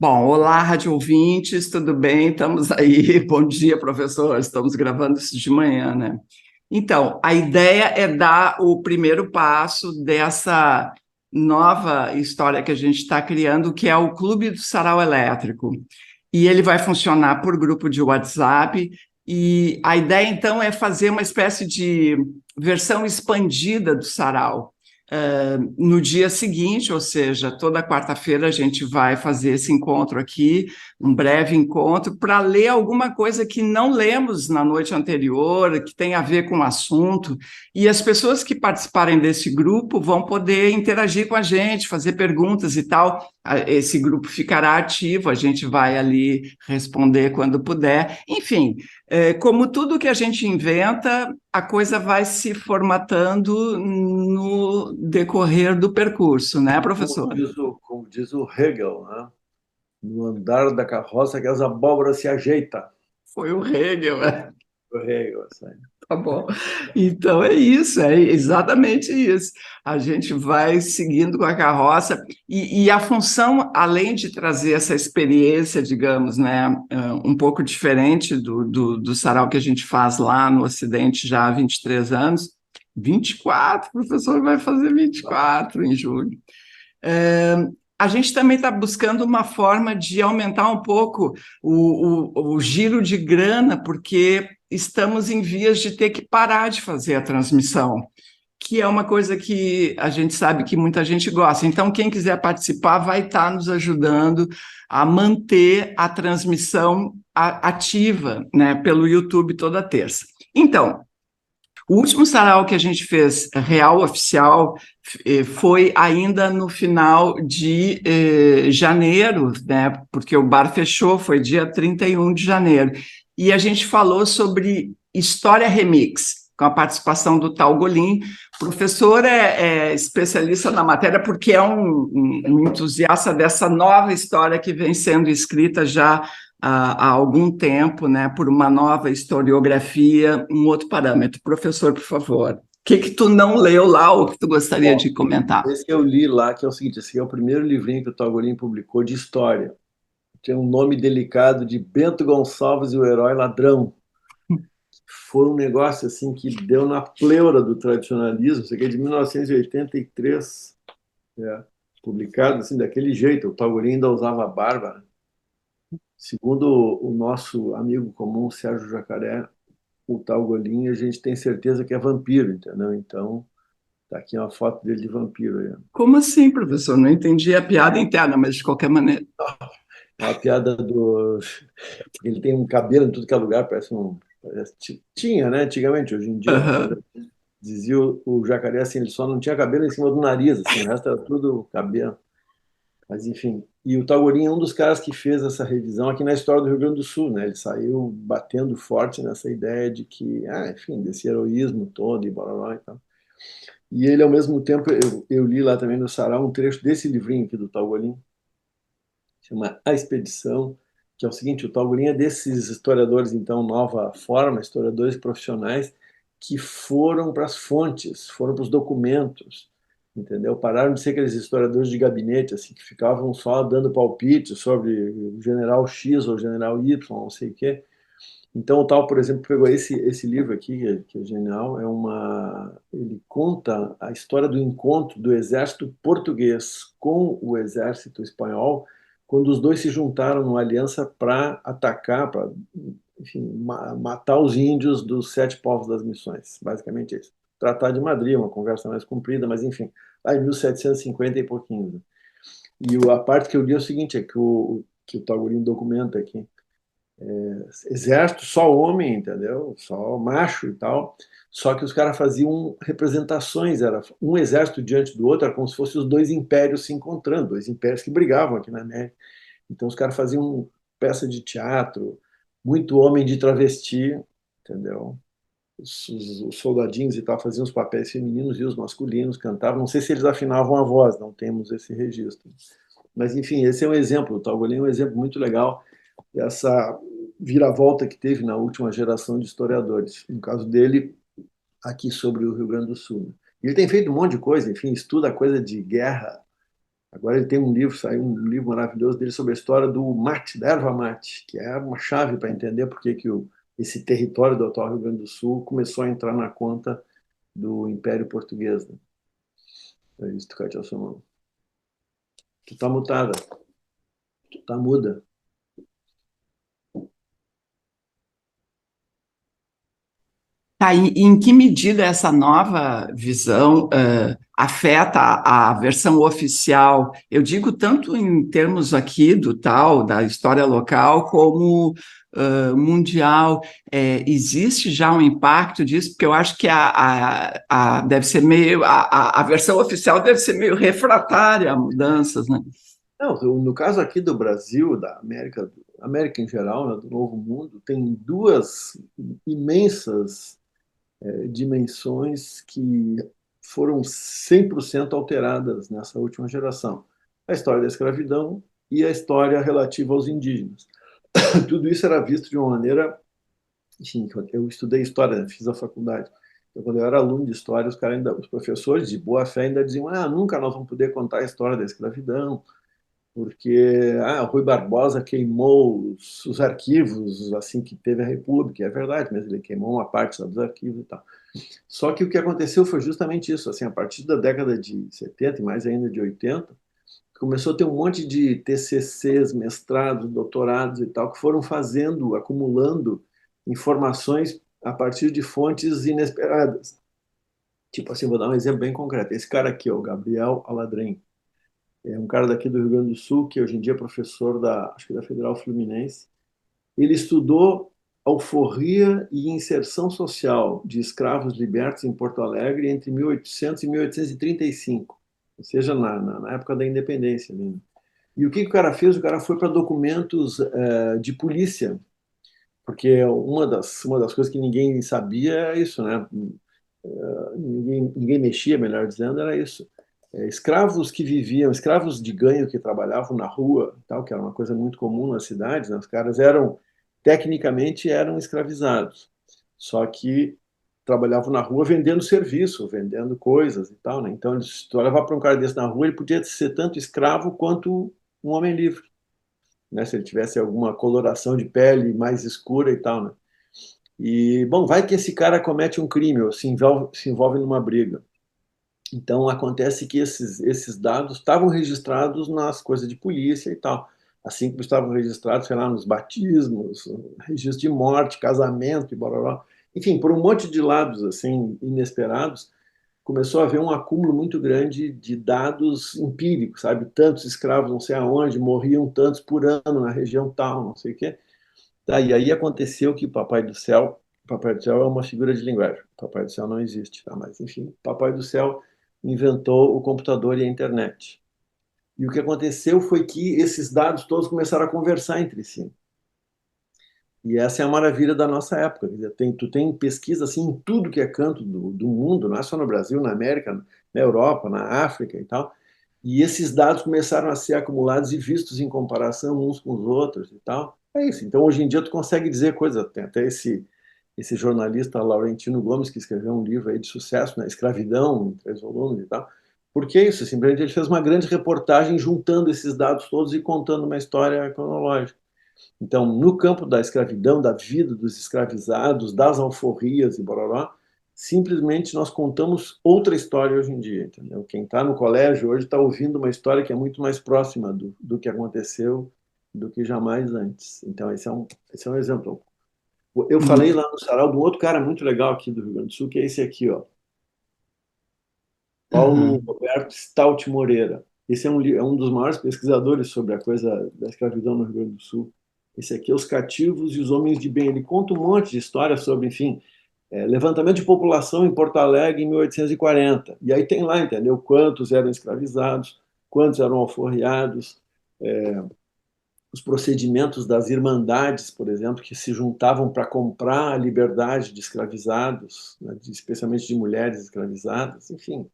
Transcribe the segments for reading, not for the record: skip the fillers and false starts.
Bom, olá, rádio ouvintes, tudo bem? Estamos aí. Bom dia, professor. Estamos gravando isso de manhã, né? Então, a ideia é dar o primeiro passo dessa nova história que a gente está criando, que é o Clube do Sarau Elétrico. E ele vai funcionar por grupo de WhatsApp. E a ideia, então, é fazer uma espécie de versão expandida do Sarau. No dia seguinte, ou seja, toda quarta-feira a gente vai fazer esse encontro aqui, um breve encontro, para ler alguma coisa que não lemos na noite anterior, que tem a ver com o assunto, e as pessoas que participarem desse grupo vão poder interagir com a gente, fazer perguntas e tal. Esse grupo ficará ativo, a gente vai ali responder quando puder. Enfim, como tudo que a gente inventa, a coisa vai se formatando no decorrer do percurso, né, professor? Como diz o Hegel, né? No andar da carroça que as abóboras se ajeitam. Foi o Hegel, né? O Hegel, assim. Tá bom. Então é isso, é exatamente isso. A gente vai seguindo com a carroça e a função, além de trazer essa experiência, digamos, né, um pouco diferente do sarau que a gente faz lá no Ocidente já há 23 anos, 24, o professor vai fazer 24 em julho. A gente também está buscando uma forma de aumentar um pouco o giro de grana, porque estamos em vias de ter que parar de fazer a transmissão, que é uma coisa que a gente sabe que muita gente gosta. Então, quem quiser participar vai estar nos ajudando a manter a transmissão ativa, né, pelo YouTube toda terça. Então, o último sarau que a gente fez real oficial foi ainda no final de janeiro, né? Porque o bar fechou, foi dia 31 de janeiro. E a gente falou sobre História Remix, com a participação do Tal Golim. O professor é especialista na matéria porque é um entusiasta dessa nova história que vem sendo escrita já há algum tempo, né, por uma nova historiografia, um outro parâmetro. Professor, por favor, o que tu não leu lá ou que tu gostaria Bom, de comentar? esse eu li lá, que é o seguinte, esse é o primeiro livrinho que o Tagolin publicou de história. Tem um nome delicado de Bento Gonçalves e o Herói Ladrão. Foi um negócio assim que deu na pleura do tradicionalismo, isso aqui é de 1983, é, publicado assim daquele jeito. O Tagolin ainda usava barba, né? Segundo o nosso amigo comum, Sérgio Jacaré, o Tagolin, a gente tem certeza que é vampiro, entendeu? Então, tá aqui uma foto dele de vampiro aí. Como assim, professor? Não entendi a piada interna, mas de qualquer maneira. É uma piada do. Ele tem um cabelo em tudo que é lugar, parece um. Tinha, né? Antigamente, hoje em dia, Aham. dizia o jacaré assim, ele só não tinha cabelo em cima do nariz, assim, o resto era tudo cabelo. Mas, enfim. E o Tagorinha é um dos caras que fez essa revisão aqui na história do Rio Grande do Sul, né? Ele saiu batendo forte nessa ideia de que, enfim, desse heroísmo todo e blá, blá, blá e tal. E ele, ao mesmo tempo, eu li lá também no Sarau um trecho desse livrinho aqui do Tagorinha, chama A Expedição, que é o seguinte, o Taugurinha é desses historiadores, então, nova forma, historiadores profissionais, que foram para as fontes, foram para os documentos, entendeu? Pararam de ser aqueles historiadores de gabinete, assim, que ficavam só dando palpite sobre o general X ou o general Y, não sei o quê. Então, o tal, por exemplo, pegou esse livro aqui, que é genial, ele conta a história do encontro do exército português com o exército espanhol, quando os dois se juntaram numa aliança para atacar, para, enfim, matar os índios dos sete povos das missões. Basicamente isso. Tratado de Madrid, uma conversa mais comprida, mas enfim, lá em 1750 e pouquinho, né? E a parte que eu li é o seguinte, é que o Tagolin documenta aqui, exército, só homem, entendeu? Só macho e tal. Só que os caras faziam representações, era um exército diante do outro, era como se fossem os dois impérios se encontrando, dois impérios que brigavam aqui na América. Então os caras faziam peça de teatro, muito homem de travesti, entendeu? Os soldadinhos e tal faziam os papéis femininos e os masculinos cantavam. Não sei se eles afinavam a voz, não temos esse registro. Mas enfim, esse é um exemplo. O Tagolin é um exemplo muito legal dessa viravolta que teve na última geração de historiadores. No caso dele, aqui sobre o Rio Grande do Sul, né? Ele tem feito um monte de coisa, enfim, estuda coisa de guerra Agora ele tem um livro, saiu um livro maravilhoso dele sobre a história do mate, da erva mate, que é uma chave para entender por que esse território do atual Rio Grande do Sul começou a entrar na conta do Império Português. Né? É isso, Cátia Somão. Tu tá mutada, tu tá muda. Tá, em que medida essa nova visão afeta a versão oficial? Eu digo tanto em termos aqui do tal, da história local, como mundial. Existe já um impacto disso? Porque eu acho que deve ser meio, a versão oficial deve ser meio refratária a mudanças, né? Não, no caso aqui do Brasil, da América, América em geral, né, do Novo Mundo, tem duas imensas dimensões que foram 100% alteradas nessa última geração. A história da escravidão e a história relativa aos indígenas. Tudo isso era visto de uma maneira... Enfim, eu estudei história, né, fiz a faculdade. Então, quando eu era aluno de história, os professores de boa fé ainda diziam: nunca nós vamos poder contar a história da escravidão, porque Rui Barbosa queimou os arquivos assim que teve a República. É verdade, mas ele queimou uma parte dos arquivos e tal. Só que o que aconteceu foi justamente isso. Assim, a partir da década de 70 e mais ainda de 80, começou a ter um monte de TCCs, mestrados, doutorados e tal, que foram fazendo, acumulando informações a partir de fontes inesperadas. Tipo assim, vou dar um exemplo bem concreto. Esse cara aqui, o Gabriel Aladrem, é um cara daqui do Rio Grande do Sul, que hoje em dia é professor acho que da Federal Fluminense. Ele estudou alforria e inserção social de escravos libertos em Porto Alegre entre 1800 e 1835, ou seja, na época da independência. Né? E o que o cara fez? O cara foi para documentos de polícia, porque uma das coisas que ninguém sabia é isso, né? Ninguém mexia, melhor dizendo, era isso. Escravos que viviam, escravos de ganho que trabalhavam na rua, tal, que era uma coisa muito comum nas cidades, né? Os caras tecnicamente eram escravizados, só que trabalhavam na rua vendendo serviço, vendendo coisas e tal, né? Então, se tu levar para um cara desse na rua, ele podia ser tanto escravo quanto um homem livre, né? Se ele tivesse alguma coloração de pele mais escura e tal, né? E, bom, vai que esse cara comete um crime ou se envolve numa briga. Então, acontece que esses dados estavam registrados nas coisas de polícia e tal, assim como estavam registrados, sei lá, nos batismos, registro de morte, casamento e blá, blá, blá. Enfim, por um monte de lados assim inesperados, começou a haver um acúmulo muito grande de dados empíricos, sabe? Tantos escravos não sei aonde, morriam tantos por ano na região tal, não sei o quê. Tá, e aí aconteceu que Papai do Céu é uma figura de linguagem. Papai do Céu não existe, tá? Mas enfim, Papai do Céu inventou o computador e a internet. E o que aconteceu foi que esses dados todos começaram a conversar entre si. E essa é a maravilha da nossa época. Quer dizer, tu tem pesquisa assim, em tudo que é canto do mundo, não é só no Brasil, na América, na Europa, na África e tal. E esses dados começaram a ser acumulados e vistos em comparação uns com os outros e tal. É isso. Então, hoje em dia, tu consegue dizer coisas. Tem até esse jornalista Laurentino Gomes, que escreveu um livro aí de sucesso, né? Escravidão, em 3 volumes e tal. Porque é isso, simplesmente ele fez uma grande reportagem juntando esses dados todos e contando uma história cronológica. Então, no campo da escravidão, da vida dos escravizados, das alforrias e blá, simplesmente nós contamos outra história hoje em dia, entendeu? Quem está no colégio hoje está ouvindo uma história que é muito mais próxima do que aconteceu do que jamais antes. Então, esse é um exemplo. Eu falei lá no sarau de um outro cara muito legal aqui do Rio Grande do Sul, que é esse aqui, ó, Paulo Uhum. Roberto Stout Moreira. Esse é um dos maiores pesquisadores sobre a coisa da escravidão no Rio Grande do Sul. Esse aqui é Os Cativos e os Homens de Bem. Ele conta um monte de histórias sobre, enfim, levantamento de população em Porto Alegre em 1840. E aí tem lá, entendeu? Quantos eram escravizados, quantos eram alforriados, os procedimentos das irmandades, por exemplo, que se juntavam para comprar a liberdade de escravizados, né, especialmente de mulheres escravizadas, enfim.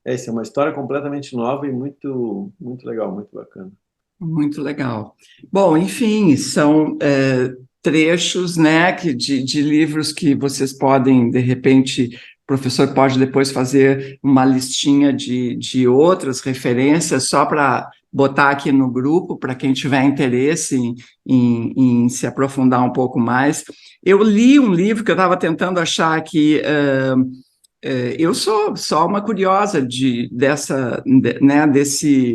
Essa é uma história completamente nova e muito, muito legal, muito bacana. Muito legal. Bom, enfim, são trechos, né, de livros que vocês podem, de repente, professor pode depois fazer uma listinha de outras referências só para botar aqui no grupo, para quem tiver interesse em se aprofundar um pouco mais. Eu li um livro que eu estava tentando achar aqui. Eu sou só uma curiosa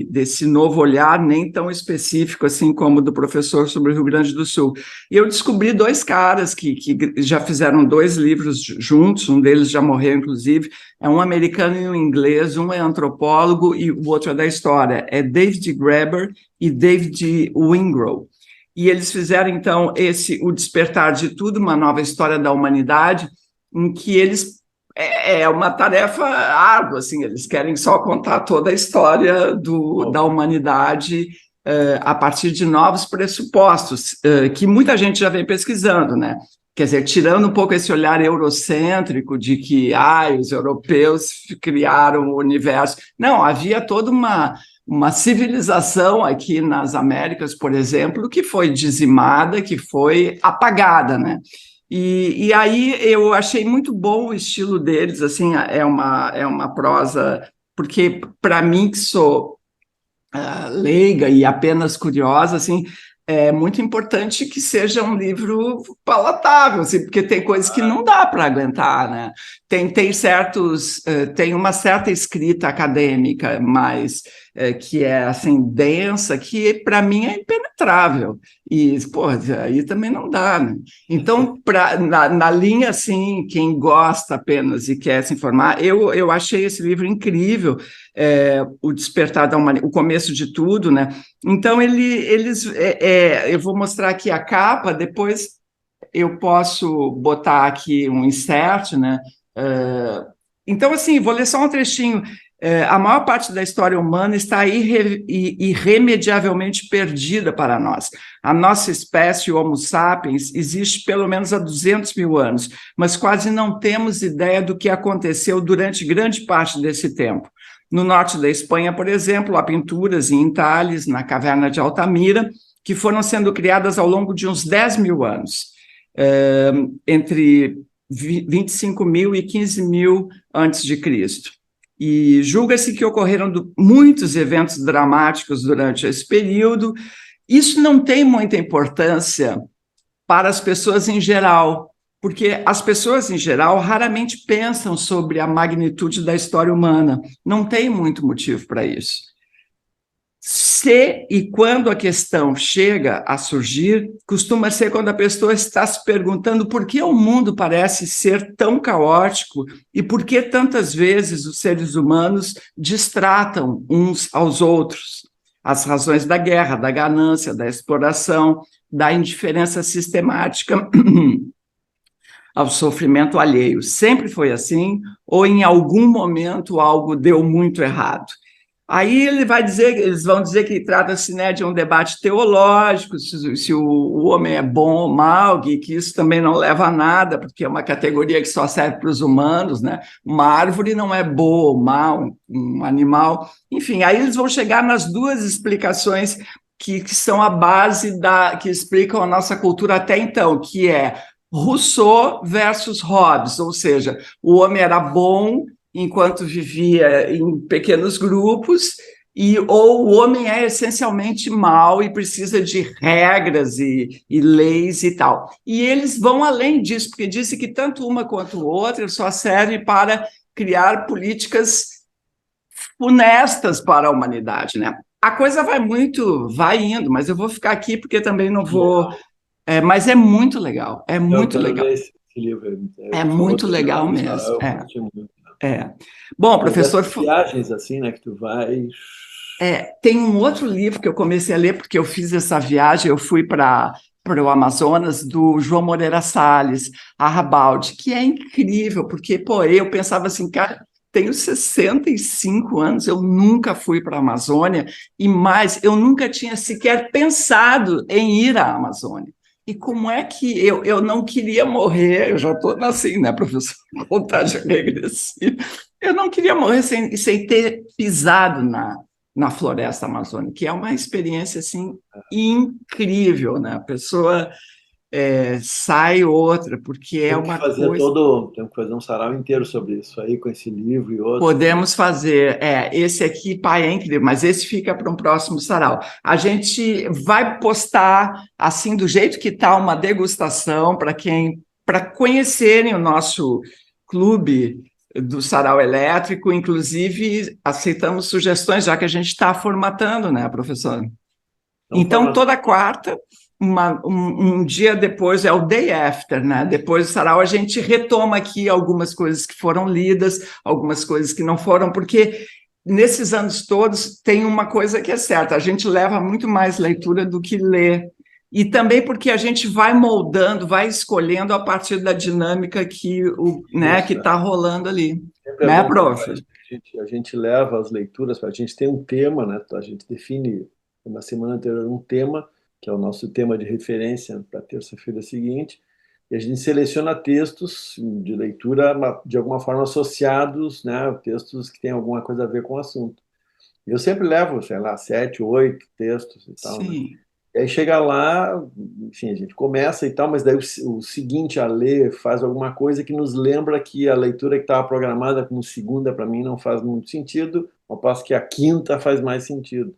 desse novo olhar, nem tão específico assim como o do professor sobre o Rio Grande do Sul. E eu descobri dois caras que já fizeram 2 livros juntos, um deles já morreu, inclusive, é um americano e um inglês, um é antropólogo e o outro é da história, é David Graeber e David Wingrove. E eles fizeram, então, O Despertar de Tudo, uma nova história da humanidade, em que eles é uma tarefa árdua, assim, eles querem só contar toda a história da humanidade a partir de novos pressupostos, que muita gente já vem pesquisando, né? Quer dizer, tirando um pouco esse olhar eurocêntrico de que os europeus criaram o universo. Não, havia toda uma civilização aqui nas Américas, por exemplo, que foi dizimada, que foi apagada, né? E aí eu achei muito bom o estilo deles, assim, é uma prosa, porque para mim que sou leiga e apenas curiosa, assim, é muito importante que seja um livro palatável, assim, porque tem coisas que não dá para aguentar, né? Tem uma certa escrita acadêmica, mas que é assim densa, que para mim é impenetrável. E, pô, aí também não dá, né? Então, na linha, assim, quem gosta apenas e quer se informar, eu achei esse livro incrível, O Despertar da Humanidade, o começo de tudo, né? Então, eu vou mostrar aqui a capa, depois eu posso botar aqui um insert, né? Então, assim, vou ler só um trechinho. A maior parte da história humana está irremediavelmente perdida para nós. A nossa espécie, o Homo sapiens, existe pelo menos há 200 mil anos, mas quase não temos ideia do que aconteceu durante grande parte desse tempo. No norte da Espanha, por exemplo, há pinturas em entalhes na caverna de Altamira, que foram sendo criadas ao longo de uns 10 mil anos, entre 25 mil e 15 mil antes de Cristo. E julga-se que ocorreram muitos eventos dramáticos durante esse período. Isso não tem muita importância para as pessoas em geral, porque as pessoas em geral raramente pensam sobre a magnitude da história humana. Não tem muito motivo para isso. Se e quando a questão chega a surgir, costuma ser quando a pessoa está se perguntando por que o mundo parece ser tão caótico e por que tantas vezes os seres humanos destratam uns aos outros. As razões da guerra, da ganância, da exploração, da indiferença sistemática ao sofrimento alheio. Sempre foi assim, ou em algum momento algo deu muito errado. Aí eles vão dizer que trata-se, né, de um debate teológico, se o homem é bom ou mal, que isso também não leva a nada, porque é uma categoria que só serve para os humanos, né? Uma árvore não é boa ou mal, um animal. Enfim, aí eles vão chegar nas 2 explicações que são a base que explicam a nossa cultura até então, que é Rousseau versus Hobbes, ou seja, o homem era bom enquanto vivia em pequenos grupos, ou o homem é essencialmente mau e precisa de regras e leis e tal. E eles vão além disso, porque disse que tanto uma quanto outra só serve para criar políticas funestas para a humanidade, né? A coisa vai indo, mas eu vou ficar aqui porque também não vou... mas é muito legal, é muito legal. Esse livro, é muito legal mesmo. Bom, mas professor... viagens assim, né, que tu vai... tem um outro livro que eu comecei a ler, porque eu fiz essa viagem, eu fui para o Amazonas, do João Moreira Salles, Arrabalde, que é incrível, porque, eu pensava assim, cara, tenho 65 anos, eu nunca fui para a Amazônia, e mais, eu nunca tinha sequer pensado em ir à Amazônia. E como é que eu não queria morrer, eu já estou assim, né, professor, contagem regressiva, eu não queria morrer sem ter pisado na floresta amazônica, que é uma experiência, assim, incrível, né, a pessoa sai outra, porque é uma coisa. Temos que fazer um sarau inteiro sobre isso aí, com esse livro e outros. Podemos fazer. Esse aqui, pai, é incrível, mas esse fica para um próximo sarau. A gente vai postar, assim, do jeito que está, uma degustação para conhecerem o nosso clube do Sarau Elétrico. Inclusive, aceitamos sugestões, já que a gente está formatando, né, professor? Então, toda quarta, um dia depois, é o day after, né? Depois do sarau, a gente retoma aqui algumas coisas que foram lidas, algumas coisas que não foram, porque nesses anos todos tem uma coisa que é certa, a gente leva muito mais leitura do que lê. E também porque a gente vai moldando, vai escolhendo a partir da dinâmica que está rolando ali. Né, prof? A gente leva as leituras, a gente tem um tema, né? A gente define na semana anterior um tema, que é o nosso tema de referência para a terça-feira seguinte, e a gente seleciona textos de leitura de alguma forma associados, né? Textos que têm alguma coisa a ver com o assunto. Eu sempre levo, sei lá, 7, 8 textos e tal, né? E aí chega lá, enfim, a gente começa e tal, mas daí o seguinte a ler faz alguma coisa que nos lembra que a leitura que estava programada como segunda, para mim, não faz muito sentido, ao passo que a quinta faz mais sentido.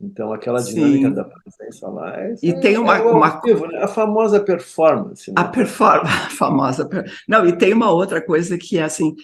Então, aquela dinâmica da presença lá e tem vivo, né? A famosa performance. Né? A performance, a famosa. Não, e tem uma outra coisa que é assim,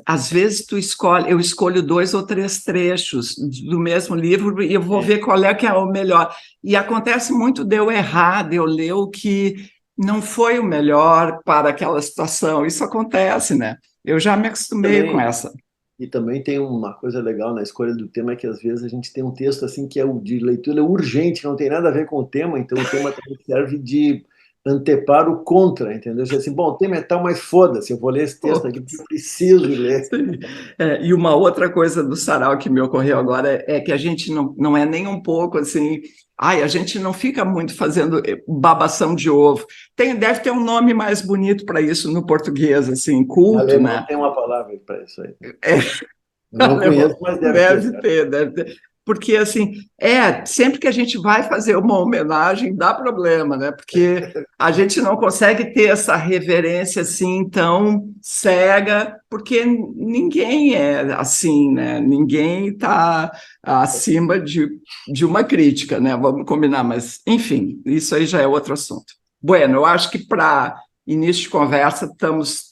às vezes eu escolho 2 ou 3 trechos do mesmo livro e eu vou ver qual é que é o melhor. E acontece muito de eu errar, de eu ler o que não foi o melhor para aquela situação. Isso acontece, né? Eu já me acostumei com essa. E também tem uma coisa legal na escolha do tema, é que às vezes a gente tem um texto assim que é de leitura urgente, não tem nada a ver com o tema, então o tema também serve de anteparo o contra, entendeu? Assim, bom, o tema é tal, mas foda-se, eu vou ler esse texto aqui porque eu preciso ler. E uma outra coisa do sarau que me ocorreu agora é que a gente não é nem um pouco assim... a gente não fica muito fazendo babação de ovo. Deve ter um nome mais bonito para isso no português, assim, culto, alemão, né? Tem uma palavra para isso aí. Eu não conheço, mas deve ter. Porque, assim, sempre que a gente vai fazer uma homenagem, dá problema, né? Porque a gente não consegue ter essa reverência, assim, tão cega, porque ninguém é assim, né? Ninguém está acima de uma crítica, né? Vamos combinar, mas, enfim, isso aí já é outro assunto. Bueno, eu acho que para início de conversa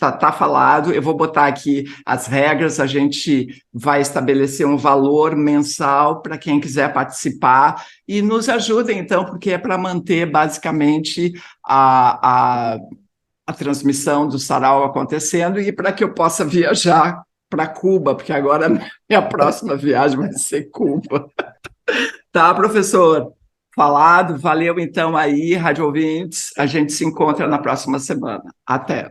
tá falado, eu vou botar aqui as regras, a gente vai estabelecer um valor mensal para quem quiser participar e nos ajudem, então, porque é para manter, basicamente, a transmissão do sarau acontecendo e para que eu possa viajar para Cuba, porque agora a minha próxima viagem vai ser Cuba. Tá, professor? Falado, valeu então aí, rádio ouvintes. A gente se encontra na próxima semana. Até.